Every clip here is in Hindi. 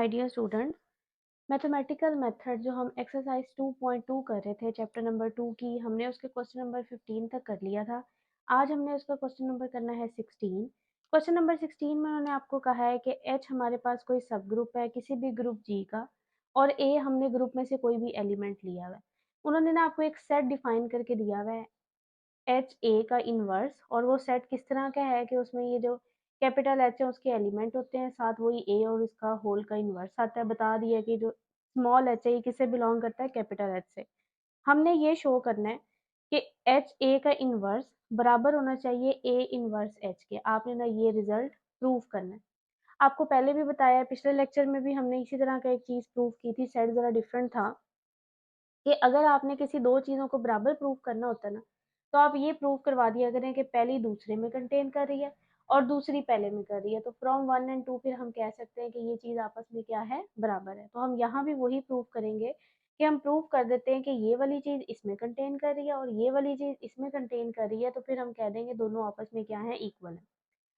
My dear student, mathematical method जो हम एक्सरसाइज 2.2 कर रहे थे, चैप्टर नंबर 2 की, हमने उसके क्वेश्चन नंबर 15 तक कर लिया था। आज हमने उसका क्वेश्चन नंबर करना है 16। क्वेश्चन नंबर 16 में उन्होंने आपको कहा है कि एच हमारे पास कोई सब ग्रुप है किसी भी ग्रुप जी का, और ए हमने ग्रुप में से कोई भी एलिमेंट लिया हुआ है। उन्होंने ना आपको एक सेट डिफाइन करके दिया हुआ है एच ए का इनवर्स, और वो सेट किस तरह का है कि उसमें ये जो कैपिटल एच है उसके एलिमेंट होते हैं, साथ वही ए और इसका होल का इनवर्स आता है। बता दिया कि जो स्मॉल एच है ये किससे बिलोंग करता है, कैपिटल एच से। हमने ये शो करना है कि एच ए का इनवर्स बराबर होना चाहिए ए इनवर्स एच के। आपने ना ये रिजल्ट प्रूव करना है। आपको पहले भी बताया है, पिछले लेक्चर में भी हमने इसी तरह का एक चीज प्रूव की थी, सेट जरा डिफरेंट था कि अगर आपने किसी दो चीज़ों को बराबर प्रूव करना होता है ना, तो आप ये प्रूव करवा दिया करें कि पहली दूसरे में कंटेन कर रही है और दूसरी पहले में कर रही है, तो फ्रॉम 1 और 2 फिर हम कह सकते हैं कि ये चीज़ आपस में क्या है, बराबर है। तो हम यहाँ भी वही प्रूव करेंगे कि हम प्रूव कर देते हैं कि ये वाली चीज़ इसमें कंटेन कर रही है और ये वाली चीज़ इसमें कंटेन कर रही है, तो फिर हम कह देंगे दोनों आपस में क्या है, इक्वल है।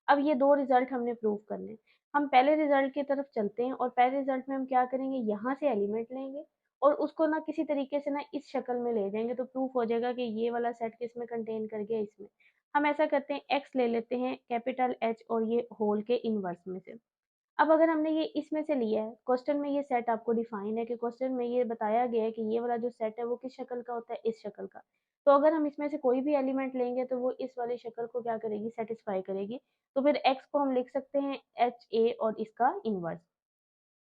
अब ये दो रिजल्ट हमने प्रूव करने। हम पहले रिजल्ट की तरफ चलते हैं और पहले रिजल्ट में हम क्या करेंगे, यहाँ से एलिमेंट लेंगे और उसको ना किसी तरीके से ना इस शक्ल में ले जाएंगे, तो प्रूफ हो जाएगा कि ये वाला सेट किस में कंटेन कर गया, इसमें। हम ऐसा करते हैं, एक्स ले लेते हैं कैपिटल एच और ये होल के इनवर्स में से। अब अगर हमने ये इसमें से लिया है, क्वेश्चन में ये सेट आपको डिफाइन है कि क्वेश्चन में ये बताया गया है कि ये वाला जो सेट है वो किस शक्ल का होता है, इस शक्ल का। तो अगर हम इसमें से कोई भी एलिमेंट लेंगे तो वो इस वाली शक्ल को क्या करेगी, सेटिस्फाई करेगी। तो फिर एक्स को हम लिख सकते हैं एच ए और इसका इनवर्स।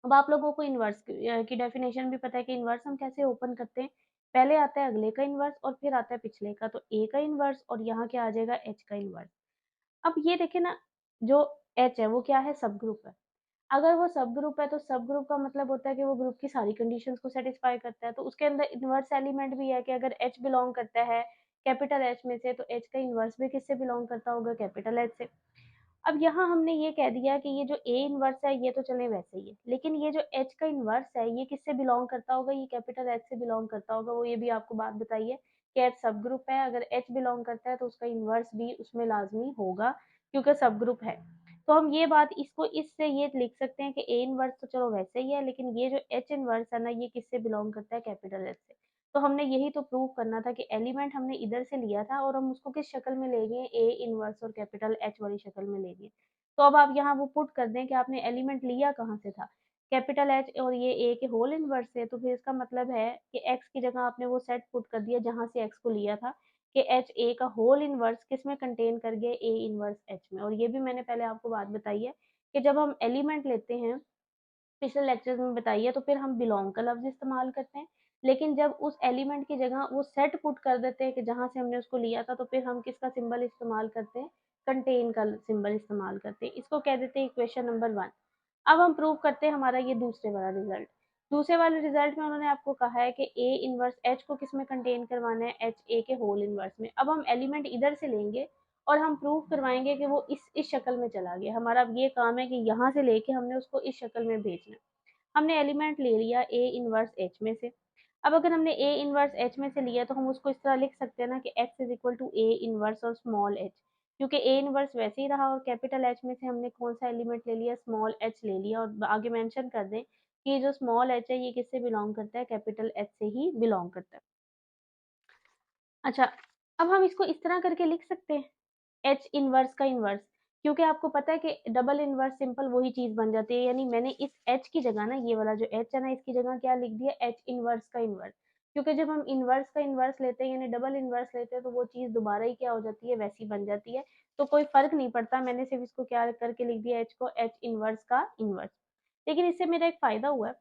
अब आप लोगों को इनवर्स की डेफिनेशन भी पता है कि इनवर्स हम कैसे ओपन करते हैं। पहले आता है अगले का इनवर्स और फिर आता है पिछले का, तो ए का इनवर्स और यहाँ क्या आ जाएगा, एच का इनवर्स। अब ये देखिए ना, जो एच है वो क्या है, सब ग्रुप है। अगर वो सब ग्रुप है तो सब ग्रुप का मतलब होता है कि वो ग्रुप की सारी कंडीशंस को सेटिस्फाई करता है, तो उसके अंदर इन्वर्स एलिमेंट भी है कि अगर एच बिलोंग करता है कैपिटल एच में से, तो एच का इन्वर्स भी किससे बिलोंग करता होगा, कैपिटल एच से। अब यहाँ हमने ये कह दिया कि ये जो ए इन्वर्स है ये तो चले वैसे ही है, लेकिन ये जो एच का इन्वर्स है ये किससे बिलोंग करता होगा, ये कैपिटल एच से बिलोंग करता होगा। वो ये भी आपको बात बताई है कि एच सब ग्रुप है, अगर एच बिलोंग करता है तो उसका इन्वर्स भी उसमें लाजमी होगा क्योंकि सब ग्रुप है। तो हम ये बात इसको इससे ये लिख सकते हैं कि ए इनवर्स तो चलो वैसे ही है, लेकिन ये जो एच इनवर्स है ना ये किससे बिलोंग करता है, कैपिटल एच से। तो हमने यही तो प्रूव करना था कि एलिमेंट हमने इधर से लिया था और हम उसको किस शक्ल में ले गए, ए इनवर्स और कैपिटल एच वाली शक्ल में ले गए। तो अब आप यहाँ वो पुट कर दें कि आपने एलिमेंट लिया कहाँ से था, कैपिटल एच और ये ए के होल इनवर्स से। तो फिर इसका मतलब है कि एक्स की जगह आपने वो सेट पुट कर दिया जहाँ से एक्स को लिया था कि एच ए का होल इनवर्स किस में कंटेन कर गया, ए इनवर्स एच में। और ये भी मैंने पहले आपको बात बताई है कि जब हम एलिमेंट लेते हैं, पिछले लेक्चर्स में बताई है, तो फिर हम बिलोंग का लफ्ज इस्तेमाल करते हैं। लेकिन जब उस एलिमेंट की जगह वो सेट पुट कर देते हैं कि जहां से हमने उसको लिया था, तो फिर हम किसका सिंबल इस्तेमाल करते हैं, कंटेन का सिंबल इस्तेमाल करते हैं। इसको कह देते हैं इक्वेशन नंबर 1। अब हम प्रूव करते हैं हमारा ये दूसरे वाला रिजल्ट। दूसरे वाले रिजल्ट में उन्होंने आपको कहा है कि ए इनवर्स एच को किस में कंटेन करवाना है, एच ए के होल इनवर्स में। अब हम एलिमेंट इधर से लेंगे और हम प्रूव करवाएंगे कि वो इस शक्ल में चला गया। हमारा अब ये काम है कि यहाँ से लेके हमने उसको इस शक्ल में भेजना है। हमने एलिमेंट ले लिया ए इनवर्स एच में से। अब अगर हमने ए इनवर्स एच में से लिया तो हम उसको इस तरह लिख सकते हैं ना कि X is equal to A inverse और स्मॉल एच, क्योंकि ए इनवर्स वैसे ही रहा और कैपिटल एच में से हमने कौन सा एलिमेंट ले लिया, स्मॉल एच ले लिया। और आगे मेंशन कर दें कि ये जो स्मॉल एच है ये किससे बिलोंग करता है, कैपिटल एच से ही बिलोंग करता है। अच्छा, अब हम इसको इस तरह करके लिख सकते हैं एच इनवर्स का इनवर्स, क्योंकि आपको पता है कि डबल इनवर्स सिंपल वही चीज बन जाती है। यानी मैंने इस एच की जगह ना, ये वाला जो एच है ना, इसकी जगह क्या लिख दिया, एच इनवर्स का इनवर्स। क्योंकि जब हम इनवर्स का इनवर्स लेते हैं यानी डबल इनवर्स लेते हैं, तो वो चीज दोबारा ही क्या हो जाती है, वैसी बन जाती है। तो कोई फर्क नहीं पड़ता, मैंने सिर्फ इसको क्या करके लिख दिया, एच को एच इनवर्स का इनवर्स। लेकिन इससे मेरा एक फायदा हुआ है,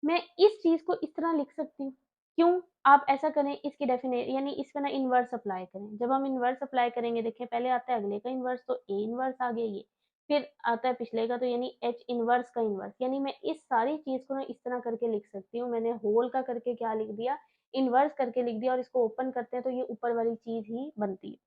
मैं इस चीज को इस तरह लिख सकती हूँ। क्यों, आप ऐसा करें, इसकी डेफिने यानी इस पे ना इनवर्स अप्लाई करें। जब हम इनवर्स अप्लाई करेंगे, देखिए पहले आता है अगले का इनवर्स, तो ए इनवर्स आ गया ये, फिर आता है पिछले का, तो यानी एच इनवर्स का इनवर्स। यानी मैं इस सारी चीज को ना इस तरह करके लिख सकती हूँ। मैंने होल का करके क्या लिख दिया, इनवर्स करके लिख दिया, और इसको ओपन करते हैं तो ये ऊपर वाली चीज ही बनती है।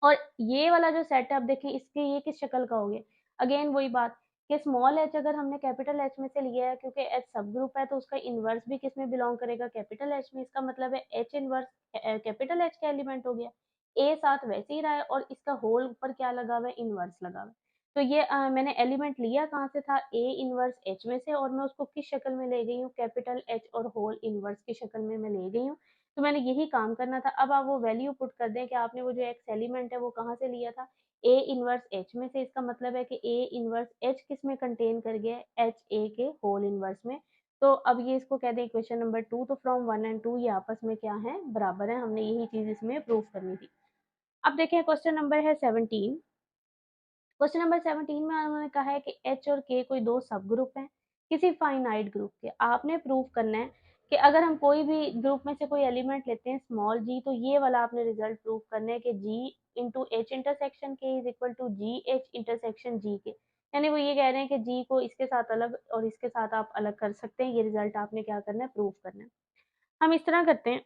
और ये वाला जो सेट है, अब देखें इसके ये किस शक्ल का हो गया, अगेन वही बात कि स्मॉल एच अगर हमने कैपिटल एच में से लिया है, क्योंकि एच सब ग्रुप है, तो उसका इनवर्स भी किस में बिलोंग करेगा, कैपिटल एच में। इसका मतलब है एच इनवर्स कैपिटल एच का एलिमेंट हो गया। ए साथ वैसे ही रहा है और इसका होल ऊपर क्या लगा हुआ है, इनवर्स लगा हुआ है। तो ये मैंने एलिमेंट लिया कहाँ से था, ए इनवर्स एच में से, और मैं उसको किस शक्ल में ले गई हूँ, कैपिटल एच और होल इनवर्स की शक्ल में मैं ले गई हूँ। तो मैंने यही काम करना था। अब आप वो वैल्यू पुट कर दें कि आपने वो जो एक्स एलिमेंट है वो कहाँ से लिया था, ए इनवर्स एच में से। इसका मतलब है कि ए इनवर्स एच किस में कंटेन कर गया है, एच ए के होल इनवर्स में। तो अब ये इसको कहते हैं इक्वेशन नंबर 2। तो फ्रॉम 1 एंड 2 ये आपस में क्या है, बराबर है। हमने यही चीज इसमें प्रूव करनी थी। अब देखें क्वेश्चन नंबर है 17। क्वेश्चन नंबर 17 में उन्होंने कहा है कि एच और के कोई दो सब ग्रुप हैं किसी फाइनाइट ग्रुप के। आपने प्रूव करना है कि अगर हम कोई भी ग्रुप में से कोई एलिमेंट लेते हैं स्मॉल जी, तो ये वाला आपने रिजल्ट प्रूव करना है कि G into H intersection K is equal to G H intersection G K. यानी वो ये कह रहे हैं कि जी को इसके साथ अलग और इसके साथ आप अलग कर सकते हैं। ये रिजल्ट आपने क्या करना है, प्रूव करना है। हम इस तरह करते हैं,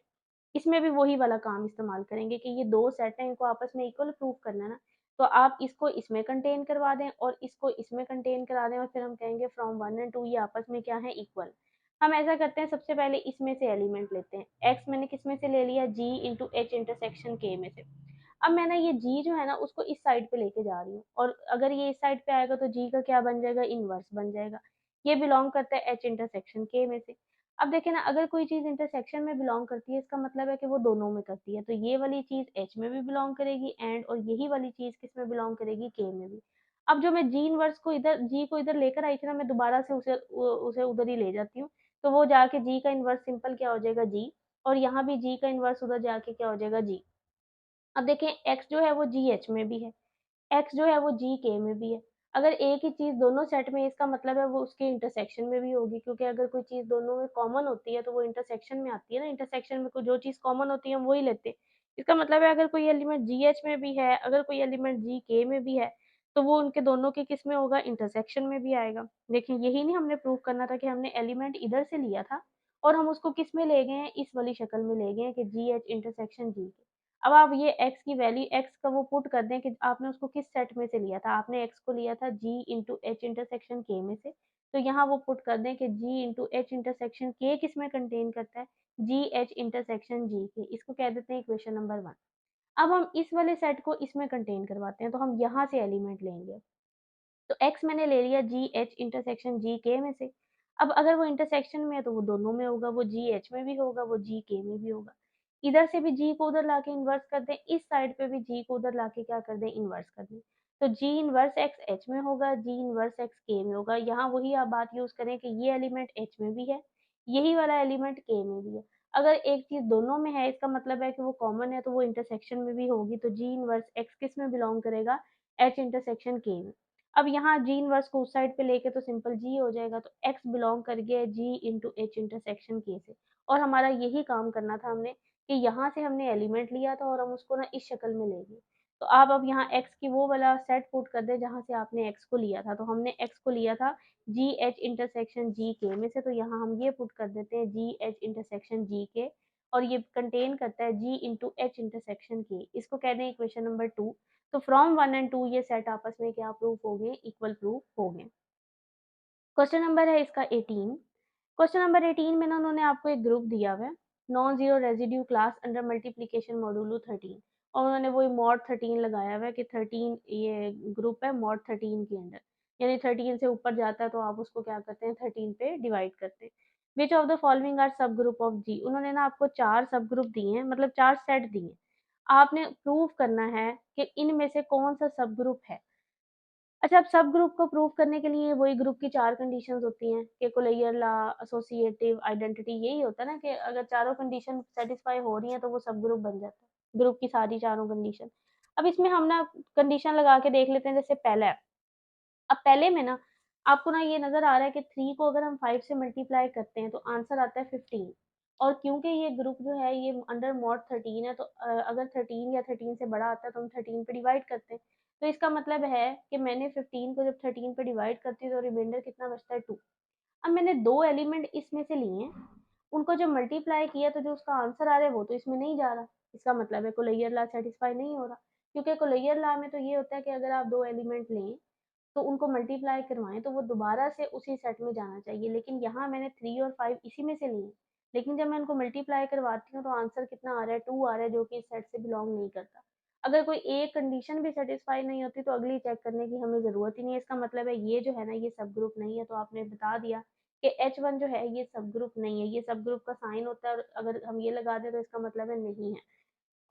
इसमें भी वही वाला काम इस्तेमाल करेंगे कि ये दो सेट हैं, इनको आपस में इक्वल प्रूव करना है ना। तो आप इसको इसमें कंटेन करवा दें और इसको इसमें कंटेन करा दें, और फिर हम कहेंगे फ्रॉम 1 एंड 2 ये आपस में क्या है, इक्वल। हम ऐसा करते हैं, सबसे पहले इसमें से एलिमेंट लेते हैं। एक्स मैंने किस में से ले लिया, जी इंटू एच इंटरसेक्शन के में से। अब मैं ना ये जी जो है ना उसको इस साइड पे लेके जा रही हूँ, और अगर ये इस साइड पे आएगा तो जी का क्या बन जाएगा, इनवर्स बन जाएगा। ये बिलोंग करता है एच इंटरसेक्शन के में से। अब देखें ना, अगर कोई चीज इंटरसेक्शन में बिलोंग करती है इसका मतलब है कि वो दोनों में करती है। तो ये वाली चीज एच में भी बिलोंग करेगी एंड, और यही वाली चीज किस में बिलोंग करेगी, के में भी। अब जो मैं जी इनवर्स को इधर, जी को इधर लेकर आई थी ना, मैं दोबारा से उसे उधर ही ले जाती हूँ। तो वो जाके जी का इनवर्स सिंपल क्या हो जाएगा, जी। और यहाँ भी जी का इनवर्स उधर जाके क्या हो जाएगा, जी। अब देखें एक्स जो है वो जी एच में भी है, एक्स जो है वो जी के में भी है। अगर एक ही चीज दोनों सेट में है, इसका मतलब है वो उसके इंटरसेक्शन में भी होगी, क्योंकि अगर कोई चीज दोनों में कॉमन होती है तो वो इंटरसेक्शन में आती है ना। इंटरसेक्शन में कोई जो चीज कॉमन होती है हम वही लेते हैं। इसका मतलब है अगर कोई एलिमेंट जी एच में भी है, अगर कोई एलिमेंट जी के में भी है, तो वो उनके दोनों के किस में होगा, इंटरसेक्शन में भी आएगा। देखिए यही नहीं हमने प्रूव करना था कि हमने एलिमेंट इधर से लिया था और हम उसको किस में ले गए हैं, इस वाली शक्ल में ले गए हैं कि जी एच इंटरसेक्शन जी के। अब आप ये x की वैल्यू, x का वो पुट कर दें कि आपने उसको किस सेट में से लिया था। आपने x को लिया था g इंटू एच इंटरसेक्शन के में से। तो यहाँ वो पुट कर दें कि g इंटू एच इंटरसेक्शन के किस में कंटेन करता है, जी एच इंटरसेक्शन जी के। इसको कह देते हैं इक्वेशन नंबर 1। अब हम इस वाले सेट को इसमें कंटेन करवाते हैं, तो हम यहाँ से एलिमेंट लेंगे। तो x मैंने ले लिया जी एच इंटरसेक्शन जी के में से। अब अगर वो इंटरसेक्शन में है तो वो दोनों में होगा, वो जी एच में भी होगा, वो जी के में भी होगा। इधर से भी जी को उधर लाके इन्वर्स कर दें, इस साइड पे भी जी को उधर लाके क्या कर दें, इन्वर्स कर दें। तो जी इन्वर्स एक्स एच में होगा, जी इन्वर्स एक्स के में होगा। यहाँ वही आप बात यूज करें कि ये एलिमेंट एच में भी है, यही वाला एलिमेंट के में भी है। अगर एक चीज दोनों में है इसका मतलब है कि वो कॉमन है, तो वो इंटरसेक्शन में भी होगी। तो जी इन्वर्स एक्स किस में बिलोंग करेगा, एच इंटरसेक्शन के में। अब यहाँ जी इनवर्स को उस साइड पे लेके तो सिंपल जी हो जाएगा। तो एक्स बिलोंग कर गया जी इंटू एच इंटरसेक्शन के से। और हमारा यही काम करना था हमने, कि यहाँ से हमने एलिमेंट लिया था और हम उसको ना इस शक्ल में ले गए। तो आप अब यहाँ एक्स की वो वाला सेट पुट कर दे जहाँ से आपने एक्स को लिया था। तो हमने एक्स को लिया था जी एच इंटरसेक्शन जी के में से, तो यहाँ हम ये पुट कर देते हैं जी एच इंटरसेक्शन जी के। और ये कंटेन करता है जी इंटू एच इंटरसेक्शन के। इसको कहते हैं इक्वेशन नंबर 2। तो फ्रॉम 1 एंड 2 ये सेट आपस में क्या प्रूफ हो गए, इक्वल प्रूफ हो गए। क्वेश्चन नंबर है इसका 18। क्वेश्चन नंबर 18 में ना उन्होंने आपको एक ग्रुप दिया हुआ है, non zero residue class under multiplication modulo 13। और उन्होंने वही मॉड 13 लगाया हुआ है कि 13 ये ग्रुप है मॉड 13 के अंडर। यानी 13 से ऊपर जाता है तो आप उसको क्या करते हैं, 13 पे डिवाइड करते हैं। Which of the following are sub group of G. उन्होंने ना आपको 4 सब ग्रुप दिए हैं, मतलब 4 सेट दिए हैं। आपने प्रूव करना है कि इनमें से कौन सा सब ग्रुप है। अच्छा, अब सब ग्रुप को प्रूव करने के लिए वही ग्रुप की 4 कंडीशंस होती हैं कि कोलेयर लॉ, एसोसिएटिव आइडेंटिटी। यही होता है ना कि अगर चारों कंडीशन सेटिस्फाई हो रही हैं तो वो सब ग्रुप बन जाता है, ग्रुप की सारी चारों कंडीशन। अब इसमें हम ना कंडीशन लगा के देख लेते हैं। जैसे पहला है, अब पहले में ना आपको ना ये नज़र आ रहा है कि 3 को अगर हम 5 से मल्टीप्लाई करते हैं तो आंसर आता है 15। और क्योंकि ये ग्रुप जो है ये अंडर मॉड 13 है, तो अगर 13 या 13 से बड़ा आता है तो हम 13 पे डिवाइड करते हैं। तो इसका मतलब है कि मैंने 15 को जब 13 पे डिवाइड करती हूँ तो रिमाइंडर कितना बचता है, 2। अब मैंने 2 एलिमेंट इसमें से लिए हैं, उनको जब मल्टीप्लाई किया तो जो उसका आंसर आ रहा है वो तो इसमें नहीं जा रहा। इसका मतलब है कोलेयर लॉ सेटिस्फाई नहीं हो रहा। क्योंकि कोलेयर लॉ में तो ये होता है कि अगर आप 2 एलिमेंट लें तो उनको मल्टीप्लाई करवाएं तो वो दोबारा से उसी सेट में जाना चाहिए। लेकिन यहाँ मैंने 3 और 5 इसी में से लिए, लेकिन जब मैं इनको मल्टीप्लाई करवाती हूँ तो आंसर कितना आ रहा है, 2 आ रहा है, जो कि इस सेट से बिलोंग नहीं करता। अगर कोई एक कंडीशन भी सेटिस्फाई नहीं होती तो अगली चेक करने की हमें ज़रूरत ही नहीं है। इसका मतलब है ये जो है ना, ये सब ग्रुप नहीं है। तो आपने बता दिया कि H1 जो है ये सब ग्रुप नहीं है। ये सब ग्रुप का साइन होता है और अगर हम ये लगा दें तो इसका मतलब है नहीं है।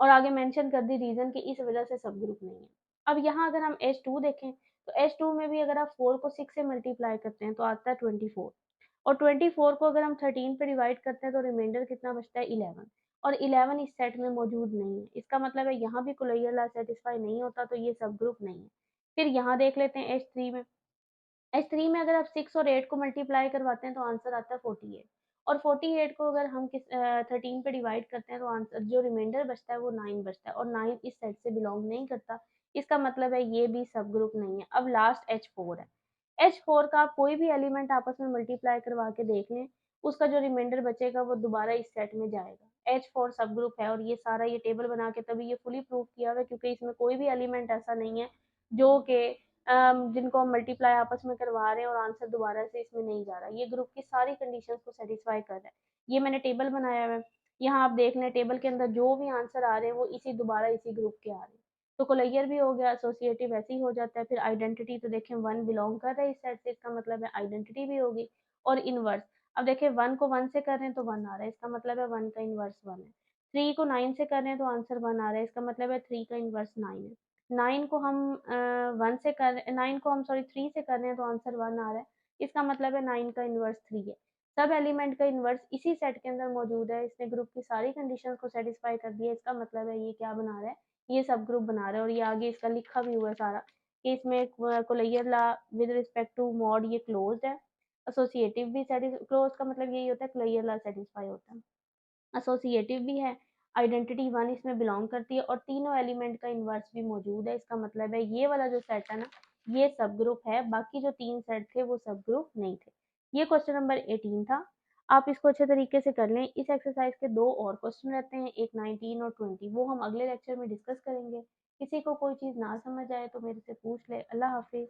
और आगे मेंशन कर दी रीज़न कि इस वज़ह से सब ग्रुप नहीं है। अब यहाँ अगर हम H2 देखें, तो H2 में भी अगर आप 4 को 6 से मल्टीप्लाई करते हैं तो आता है 24 और 24 को अगर हम 13 पे डिवाइड करते हैं तो रिमाइंडर कितना बचता है 11 और 11 इस सेट में मौजूद नहीं है। इसका मतलब है यहाँ भी कोलोइयल लॉ सैटिस्फाई नहीं होता तो ये सब ग्रुप नहीं है। फिर यहाँ देख लेते हैं H3 में। H3 में अगर आप 6 और 8 को मल्टीप्लाई करवाते हैं तो आंसर आता है 48 और 48 को अगर हम 13 पे डिवाइड करते हैं तो आंसर जो रिमाइंडर बचता है वो 9 बचता है और 9 इस सेट से बिलोंग नहीं करता। इसका मतलब है ये भी सब ग्रुप नहीं है। अब लास्ट H4 है। H4 का आप कोई भी एलिमेंट आपस में मल्टीप्लाई करवा के देख लें, उसका जो रिमाइंडर बचेगा वो दोबारा इस सेट में जाएगा। H4 सब ग्रुप है और ये सारा ये टेबल बना के तभी ये फुली प्रूव किया हुआ है क्योंकि इसमें कोई भी एलिमेंट ऐसा नहीं है जो कि जिनको हम मल्टीप्लाई आपस में करवा रहे हैं और आंसर दोबारा से इसमें नहीं जा रहा। ये ग्रुप की सारी कंडीशंस को सेटिस्फाई कर रहा है। ये मैंने टेबल बनाया हुआ है। यहाँ आप देख लें टेबल के अंदर जो भी आंसर आ रहे हैं वो दोबारा इसी ग्रुप के आ रहे हैं। तो कोलेयर भी हो गया, एसोसिएटिव ऐसे ही हो जाता है। फिर आइडेंटिटी तो देखें 1 बिलोंग कर रहा है इस सेट से, इसका मतलब है आइडेंटिटी भी होगी और इनवर्स। अब देखें 1 को 1 से कर रहे हैं तो 1 आ रहा है, इसका मतलब है 1 का इनवर्स 1 है। 3 को 9 से कर रहे हैं तो आंसर 1 आ रहा है, इसका मतलब है 3 का इनवर्स 9 है। 9 को हम 1 से कर 9 को हम सॉरी 3 से कर रहे हैं तो आंसर 1 आ रहा है। इसका मतलब है 9 का इन्वर्स 3 है। सब एलिमेंट का इन्वर्स इसी सेट के अंदर मौजूद है। इसने ग्रुप की सारी कंडीशंस को सेटिस्फाई कर दिया। इसका मतलब है ये क्या बना रहा है? ये सब ग्रुप बना रहा है और ये आगे इसका लिखा भी हुआ है सारा कि इसमें closure law with respect to mod ये क्लोज्ड है। एसोसिएटिव भी क्लोज का मतलब यही होता है कोलेयर लॉ सेटिस्फाई होता है। एसोसिएटिव भी है, आइडेंटिटी 1 इसमें बिलोंग करती है और तीनों एलिमेंट का इन्वर्स भी मौजूद है। इसका मतलब है ये वाला जो सेट है ना, ये सब ग्रुप है, बाकी जो 3 सेट थे वो सब ग्रुप नहीं थे। ये क्वेश्चन नंबर 18 था। आप इसको अच्छे तरीके से कर लें। इस एक्सरसाइज के 2 और क्वेश्चन रहते हैं, एक 19 और 20, वो हम अगले लेक्चर में डिस्कस करेंगे। किसी को कोई चीज़ ना समझ आए तो मेरे से पूछ ले। अल्लाह हाफ़िज़।